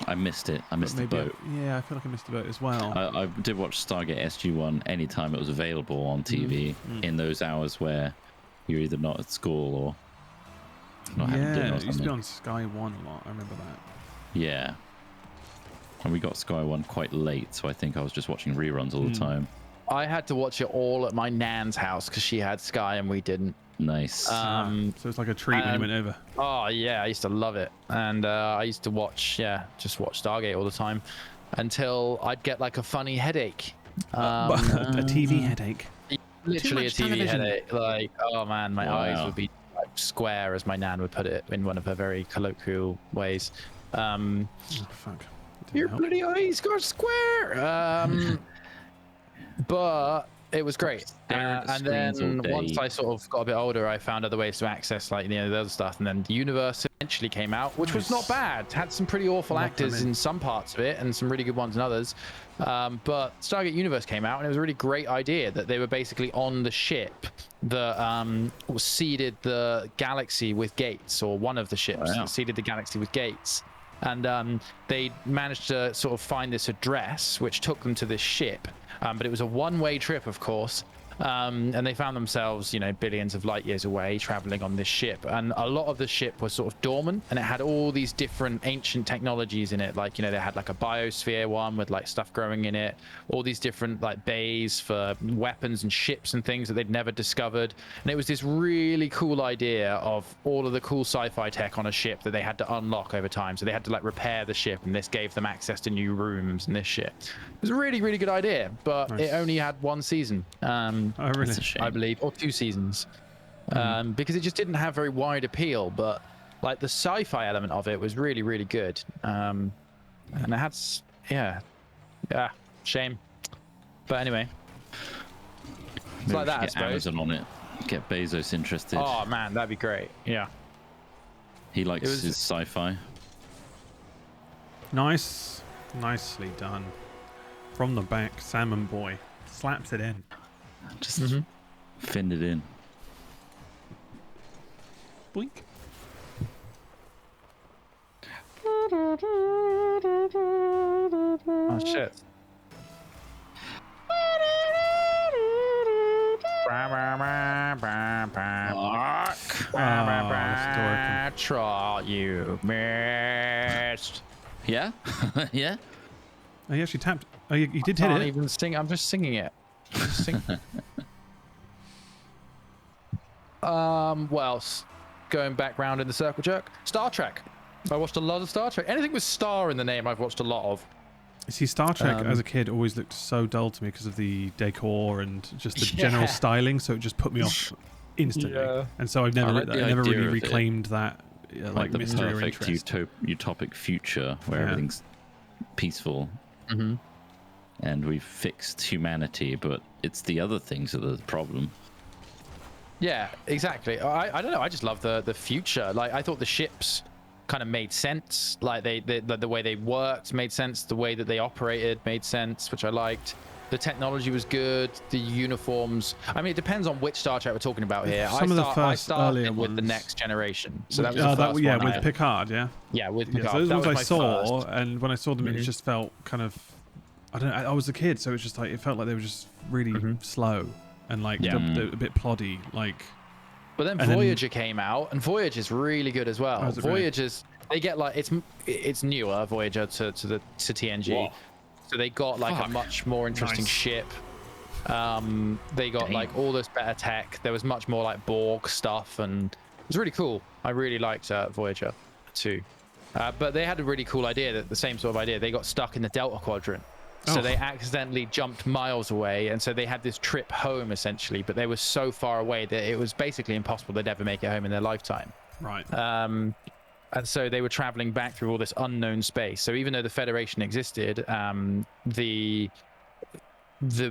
I missed it. I missed the boat. I feel like I missed the boat as well. I did watch Stargate SG-1 anytime it was available on TV in those hours where you're either not at school or not having dinner or something. It used to be on Sky One a lot. I remember that. Yeah. And we got Sky One quite late, so I think I was just watching reruns all the time. I had to watch it all at my nan's house because she had Sky and we didn't. Nice. So it's like a treat when you went over. Oh yeah, I used to love it, and I used to watch Stargate all the time until I'd get like a funny headache. A TV headache. Literally a TV headache. Like, oh man, my eyes would be like, square, as my nan would put it in one of her very colloquial ways. Fuck. Your bloody eyes got square. But it was great. And then once I sort of got a bit older, I found other ways to access the other stuff. And then the Universe eventually came out, which was not bad. Had some pretty awful actors in some parts of it and some really good ones in others. But Stargate Universe came out, and it was a really great idea that they were basically on the ship that seeded the galaxy with gates, or one of the ships that seeded the galaxy with gates. And they managed to sort of find this address, which took them to this ship. But it was a one-way trip, of course. And they found themselves, billions of light years away, traveling on this ship. And a lot of the ship was sort of dormant, and it had all these different ancient technologies in it. Like, they had like a biosphere one with like stuff growing in it, all these different like bays for weapons and ships and things that they'd never discovered. And it was this really cool idea of all of the cool sci-fi tech on a ship that they had to unlock over time. So they had to like repair the ship, and this gave them access to new rooms and this shit. It was a really, really good idea, but it only had one season. Oh, really? I believe, or 2 seasons, because it just didn't have very wide appeal. But like the sci-fi element of it was really, really good, and it had, shame. But anyway, it's like that. I suppose. Amazon on it. Get Bezos interested. Oh man, that'd be great. Yeah, he likes his sci-fi. Nicely done. From the back, Salmon Boy slaps it in. Just finned it in. Boink. Oh shit. Troll, you missed. Yeah? Yeah? Oh, he actually tapped. Oh, you did hit I can't it. even sing. I'm just singing it. Just sing. What else? Going back round in the circle jerk. Star Trek. I watched a lot of Star Trek. Anything with star in the name, I've watched a lot of. See, Star Trek as a kid always looked so dull to me because of the decor and just the general styling. So it just put me off instantly. Yeah. And so I never really reclaimed that like mystery or interest. Utopic future where everything's peaceful. And we've fixed humanity, but it's the other things that are the problem. Yeah, exactly. I don't know. I just love the future. Like, I thought the ships kind of made sense. Like, the way they worked made sense. The way that they operated made sense, which I liked. The technology was good. The uniforms. I mean, it depends on which Star Trek we're talking about here. I started with the Next Generation. So that was the first one. With Picard, yeah. Yeah, with Picard. Yeah, so those ones I saw, and when I saw them, it just felt kind of. I don't know. I was a kid, so it was just like it felt like they were just really slow and like a bit ploddy, like. But then Voyager came out, and Voyager's really good as well. Voyager's they get like it's newer Voyager to TNG, Whoa. So they got like a much more interesting ship. They got like all this better tech. There was much more like Borg stuff, and it was really cool. I really liked Voyager too. But they had a really cool idea, the same sort of idea. They got stuck in the Delta Quadrant. So they accidentally jumped miles away, and so they had this trip home essentially, but they were so far away that it was basically impossible they'd ever make it home in their lifetime. Right. And so they were traveling back through all this unknown space. So even though the Federation existed, the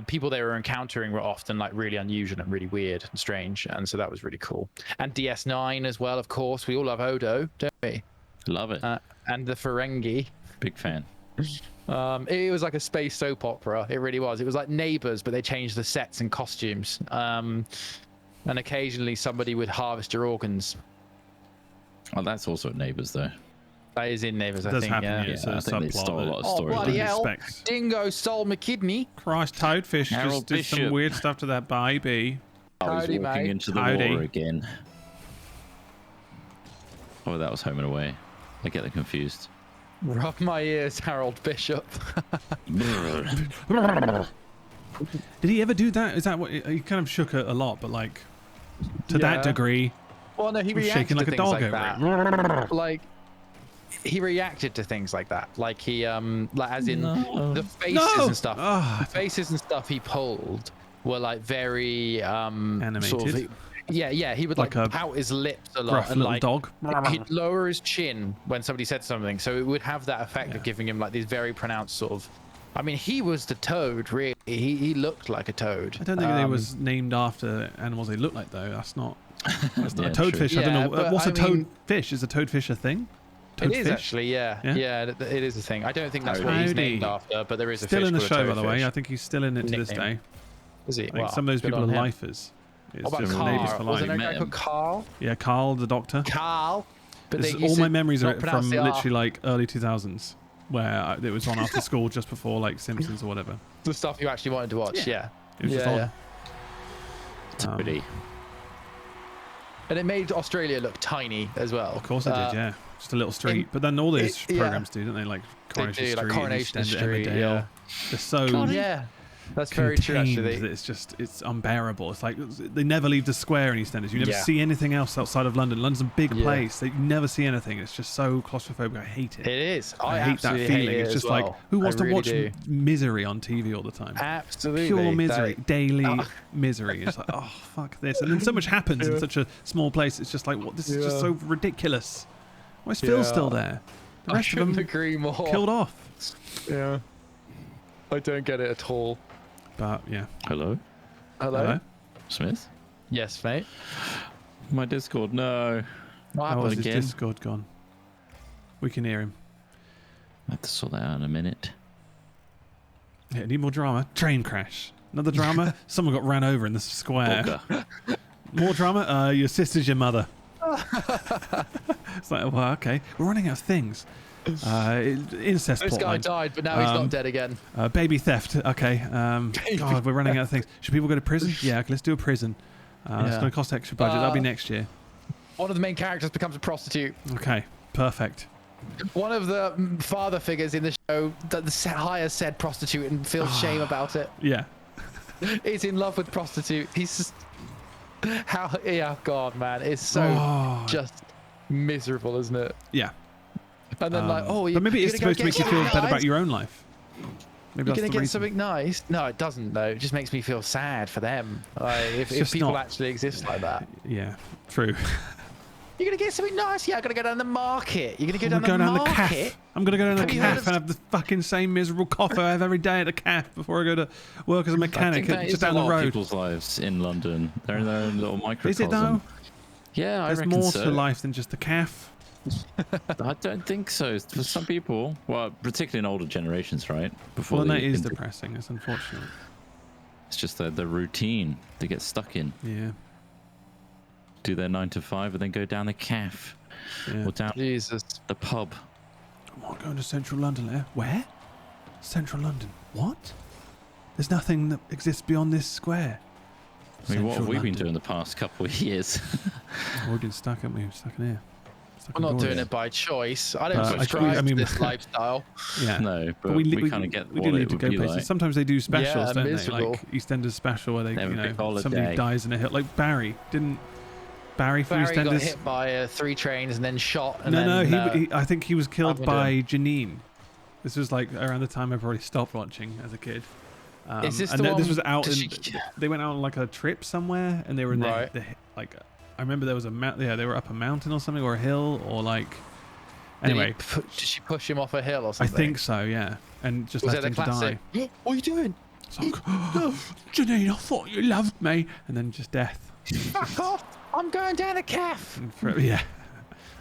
people they were encountering were often like really unusual and really weird and strange, and so that was really cool. And DS9 as well, of course. We all love Odo, don't we? Love it. And the Ferengi. Big fan. It was like a space soap opera. It really was. It was like Neighbours, but they changed the sets and costumes. And occasionally somebody would harvest your organs. Oh, that's also Neighbours, though. That is in Neighbours, I think. Yeah, it's a I think they stole a lot of stories. Bloody hell. Dingo stole my kidney. Christ, Toadfish just did some weird stuff to that baby. I was walking into the water again. Oh, that was Home and Away. I get them confused. Rub my ears, Harold Bishop. Did he ever do that? Is that what he kind of shook a lot, but like to that degree? Well, no, he reacted shaking like to a things dog like that. it. Like he reacted to things like that. Like he like as in the faces and stuff. The faces and stuff he pulled were like very animated. Sort of, yeah, he would like pout his lips a lot and like dog. He'd lower his chin when somebody said something, so it would have that effect of giving him like these very pronounced sort of. I mean, he was the toad, really. He looked like a toad. I don't think they was named after animals they look like, though. That's not a toadfish. True. I don't know. What's a toadfish? Is a toadfish a thing? It is actually, yeah, it is a thing. I don't think that's what he's named after, but there is a still fish in the show, by the way. fish. I think he's still in it to this day. Is he? Like some of those people are lifers. What about Carl? Wasn't there a guy called Carl? Yeah, Carl, the doctor. Carl. But all my memories are from literally like early 2000s, where it was on after school just before like Simpsons or whatever. The stuff you actually wanted to watch, yeah. It was just on. Totally. And it made Australia look tiny as well. Of course it did, yeah. Just a little street. But then all those programs do, don't they? Like Coronation Street, like Coronation Street, Emmerdale. They're so that's very true, actually. It's unbearable. It's like they never leave the square in EastEnders. You never see anything else outside of London. London's a big place. You never see anything. It's just so claustrophobic. I hate it. It is. I hate that feeling. It's just like, who wants to watch misery on TV all the time? Absolutely. Pure misery. Daily misery. It's like, oh, fuck this. And then so much happens in such a small place. It's just like, what? This is just so ridiculous. Why is Phil still there? The rest of them agree more. Killed off. Yeah. I don't get it at all. But yeah. Hello? Smith? Yes, mate. My Discord, no. What happened again? His Discord gone? We can hear him. I have to sort that out in a minute. Yeah, need more drama. Train crash. Another drama. Someone got ran over in the square. More drama. Your sister's your mother. It's like, well, okay, we're running out of things. Incest. This guy died, but now he's not dead again. Baby theft. Okay. God, we're running out of things. Should people go to prison? Yeah, okay, let's do a prison. It's going to cost extra budget. That'll be next year. One of the main characters becomes a prostitute. Okay, perfect. One of the father figures in the show hires said prostitute and feels shame about it. Yeah. He's in love with prostitute. He's just... God, man. It's so just miserable, isn't it? Yeah. And then but maybe it's supposed to make you feel better about your own life. Maybe you're that's gonna the get reason. something nice. No, it doesn't though. It just makes me feel sad for them. If people actually exist like that. Yeah, true. You're gonna get something nice. Yeah, I'm gonna go down the market. You're gonna go down the market. I'm gonna go down the cafe and have the fucking same miserable coffee I have every day at the cafe before I go to work as a mechanic just down the road. People's lives in London. They're in their own little microcosm. Is it though? Yeah, There's more to life than just the cafe. I don't think so. For some people, well, particularly in older generations, right? Well, that is depressing. It's unfortunate. It's just the routine they get stuck in. Yeah. Do their 9 to 5 and then go down the cafe or down the pub. I'm not going to central London. Where? Central London. What? There's nothing that exists beyond this square. I mean, what have we been doing the past couple of years? We've been stuck, haven't we? We're stuck in here. I'm not doing it by choice. I don't subscribe to this lifestyle. Yeah. No, but we kind of get we what do need it to would go be places. like. Sometimes they do specials, don't miserable. they? Like EastEnders special where they, Holiday. somebody dies in a hill. Like Barry from EastEnders got hit by 3 trains and then shot. And he I think he was killed by Janine. This was like around the time I probably stopped watching as a kid. Is this and the one? This was out. They went out on like a trip somewhere, and they were in like. I remember there was a they were up a mountain or something, or a hill, or like. Anyway, did she push him off a hill or something? I think so, yeah, and just left him to die. What are you doing? It's like, Janine, I thought you loved me, and then just death. Fuck off! I'm going down the calf. Yeah,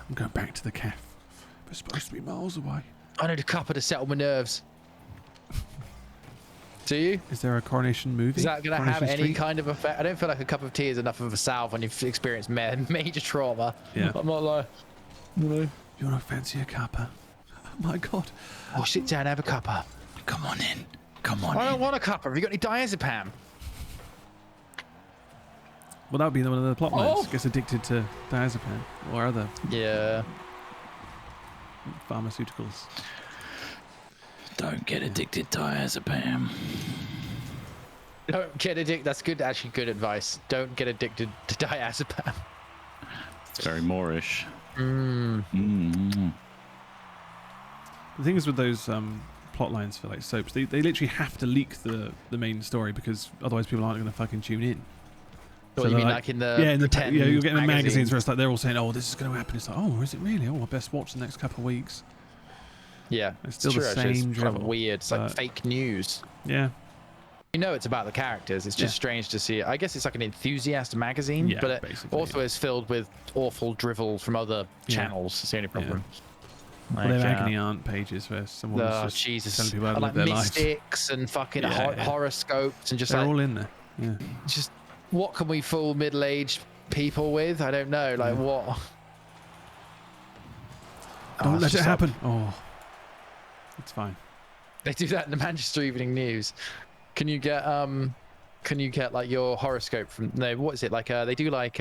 I'm going back to the calf. We're supposed to be miles away. I need a cuppa to settle my nerves. Do you? Is there a Coronation movie? Is that going to have any kind of effect? I don't feel like a cup of tea is enough of a salve when you've experienced major trauma. Yeah. I'm not like, you want to fancy a cuppa? Oh my God. Oh, sit down, have a cuppa. Come on in. Come on in. I don't want a cuppa. Have you got any diazepam? Well, that would be one of the plot lines. Gets addicted to diazepam or other pharmaceuticals. Don't get addicted to diazepam. Don't get addicted. That's good. Actually, good advice. Don't get addicted to diazepam. It's very Moorish. The thing is with those plot lines for like soaps, they literally have to leak the main story because otherwise people aren't going to fucking tune in. So you mean like in the you're getting the magazines where it's like they're all saying, "Oh, this is going to happen." It's like, "Oh, is it really? Oh, I best watch the next couple of weeks." Yeah, it's still the same drivel. Kind of weird. It's like fake news. Yeah. You know it's about the characters. It's just strange to see it. I guess it's like an enthusiast magazine, but it also is filled with awful drivel from other channels. It's the only problem. Yeah. Like, well, they're agony aunt pages where someone was just telling people how to live their lives. Mystics and fucking horoscopes and just they're all in there. Yeah. Just what can we fool middle-aged people with? I don't know. Like what? Don't let it happen. Oh. It's fine. They do that in the Manchester Evening News. Can you get like your horoscope from what is it like they do like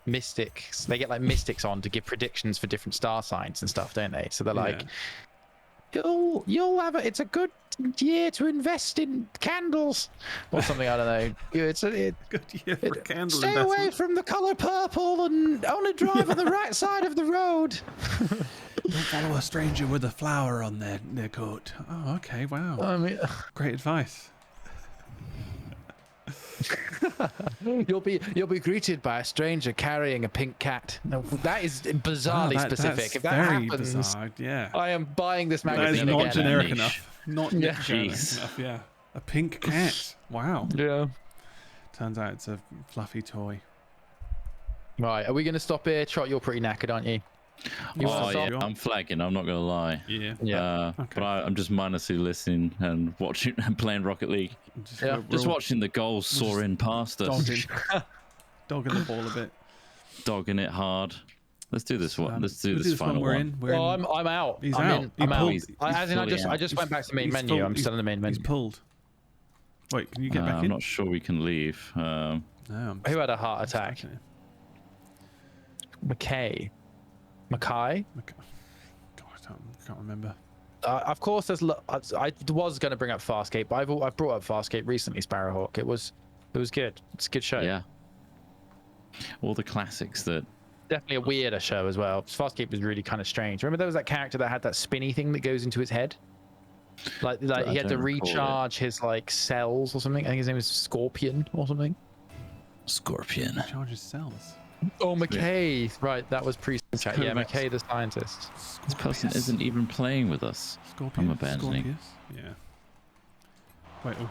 mystics. They get like mystics on to give predictions for different star signs and stuff, don't they? So they're like you'll have it's a good year to invest in candles or something. I don't know. It's a good year for candles. Stay away from the color purple and only drive on the right side of the road. Don't follow a stranger with a flower on their coat. Oh, okay, wow. I mean, great advice. You'll be greeted by a stranger carrying a pink cat. No, that is bizarrely specific. If that happens, bizarre, yeah. I am buying this magazine. That is not again. generic enough. Not generic enough. Yeah, a pink cat. Wow. Yeah. Turns out it's a fluffy toy. Right, are we going to stop here? Trot, you're pretty knackered, aren't you? I'm flagging. I'm not gonna lie. Yeah. Okay. But I'm just mindlessly listening and watching and playing Rocket League. Just watching the goals soar in past us. Dogging the ball a bit. Dogging it hard. Let's do this one. Let's do this final one. I'm out. He's out. I'm out. I just went back to the main menu. I'm still in the main menu. He's pulled. Wait, can you get back in? I'm not sure we can leave. No, who had a heart attack? Mackay. God, I can't remember. Of course, I was going to bring up Farscape, but I've brought up Farscape recently. Sparrowhawk. It was good. It's a good show. Yeah. All the classics that. Definitely a weirder show as well. Farscape was really kind of strange. Remember there was that character that had that spinny thing that goes into his head? Like he had to recharge his like cells or something. I think his name was Scorpion or something. Scorpion. Recharges cells. Oh, Mackay. Right, that was pre-chat. Yeah, Mackay the scientist. This person isn't even playing with us. I'm abandoning. Yeah. Wait. Oh.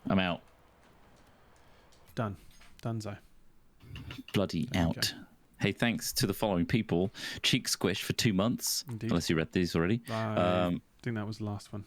I'm out. Done. Donezo. Bloody out. Hey, thanks to the following people. Cheek Squish for 2 months. Indeed. Unless you read these already. I think that was the last one.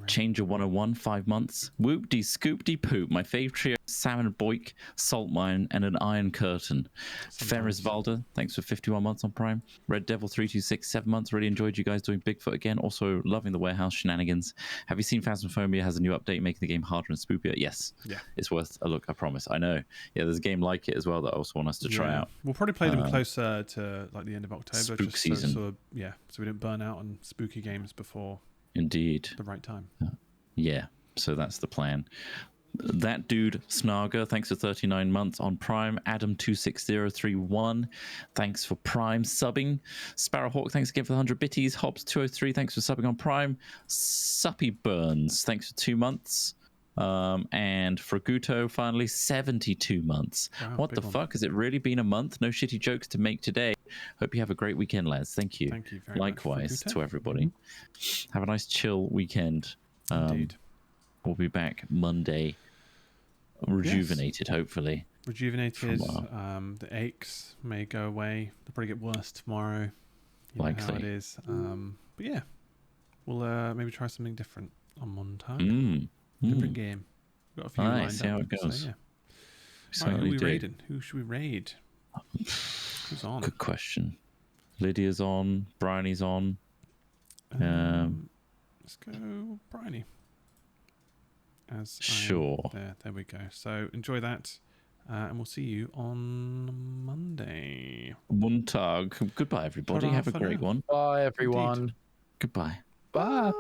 Changer 101, 5 months. Whoop-dee scoop-dee poop. My fave trio, Salmon Boik, Salt Mine, and an Iron Curtain. Ferris Valda, thanks for 51 months on Prime. Red Devil 326, 7 months. Really enjoyed you guys doing Bigfoot again. Also loving the warehouse shenanigans. Have you seen Phasmophobia has a new update making the game harder and spookier? Yes. Yeah. It's worth a look, I promise. I know. Yeah, there's a game like it as well that I also want us to try out. We'll probably play them closer to like the end of October. Spook season. So we don't burn out on spooky games before Indeed. the right time. Yeah, so that's the plan. That dude, Snarger, thanks for 39 months on Prime. Adam26031, thanks for Prime subbing. Sparrowhawk, thanks again for the 100 bitties. Hobbs203, thanks for subbing on Prime. Suppy Burns, thanks for 2 months. And Fraguto, finally, 72 months. Wow, what the fuck? Has it really been a month? No shitty jokes to make today. Hope you have a great weekend, lads. Thank you. Thank you very Likewise much, to everybody. Have a nice chill weekend. Indeed. We'll be back Monday, rejuvenated, hopefully. Rejuvenated. The aches may go away. They'll probably get worse tomorrow. You Likely. know how it is. But yeah, we'll maybe try something different on Montag. Different game. We've got a few lined up. See how it goes. So, yeah. Right, who are we raiding? Who should we raid? Who's on? Good question. Lydia's on. Bryony's on. Let's go Bryony. Sure. There we go. So enjoy that, and we'll see you on Monday. Montag. Goodbye, everybody. Have a great one. Bye, everyone. Indeed. Goodbye. Bye.